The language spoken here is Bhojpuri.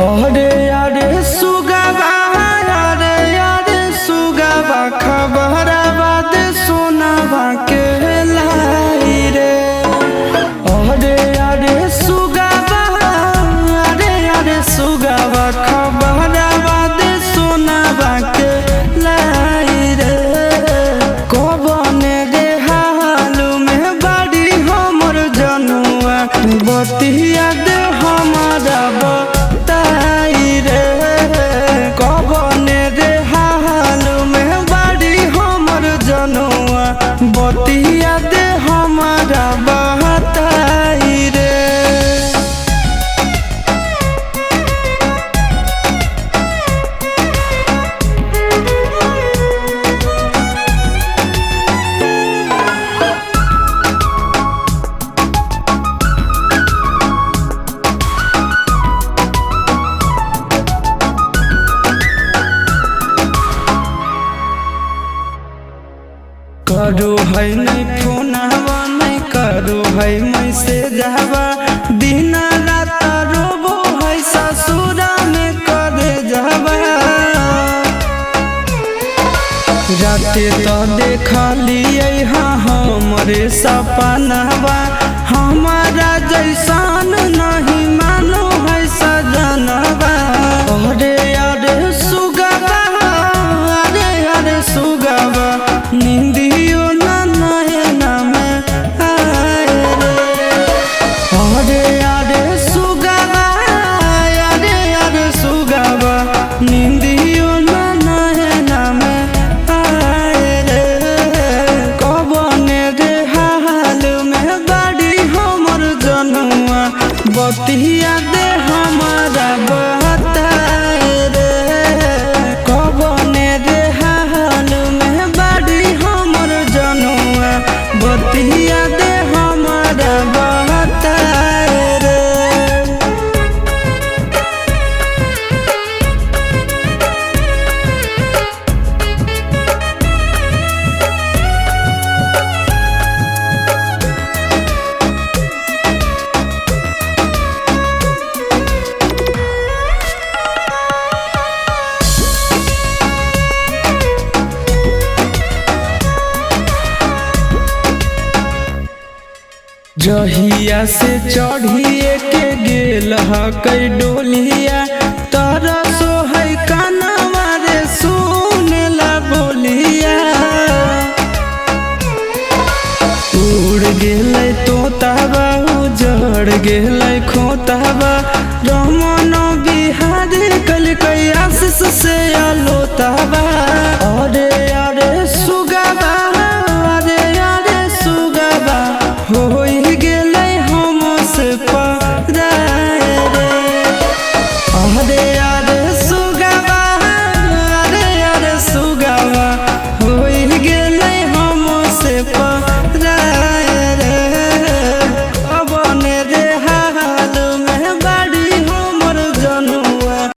अरे अरे सुगवा अरे अरे सुगवा खबरवा दे सोनावा के लाई रे। अरे अरे सुगवा अरे अरे सुगवा खबरवा दे सोनावा के लाई रे। कबने रे हालू में बाड़ी हमर जनुआ बतिया दे हमारा बताई रे। कबने रे हालू में बाड़ी हमर जनुआ बतिया दे हमारा बताई रे। करो है नहीं फोनवा नहीं करो है मैसेज हवा दिन रात रोबो है ससुरा में करे जवा। राते तो देखलिए हाँ हमरे सपनवा हमारा जैसान नहीं मानो है सजनवा। अरे अरे सुगवा अरे अरे सुगवा नींदियो ना नैना में आए रे। अरे अरे सुगवा अरे अरे सुगवा नींदियो ना नैना में आए रे। कबने रे हाल में बाड़ी हमर जनुआ बतिया दे हमारा बताए रे। कबने रे हाल में बाड़ी हमर जनुआ बतिया दे हमारा बताए रे। जहिया से चढ़िए के गेल हकई डोलिया तारा सो है कानवा रे सुनेला बोलिया। उड़ गेलै तोताबा उजड़ गेलै खोताबा रमन बिहारी कलकै आशीष से अलोताबा। अरे अरे सुगवा अरे अरे सुगवा हो गेलै हमसे परा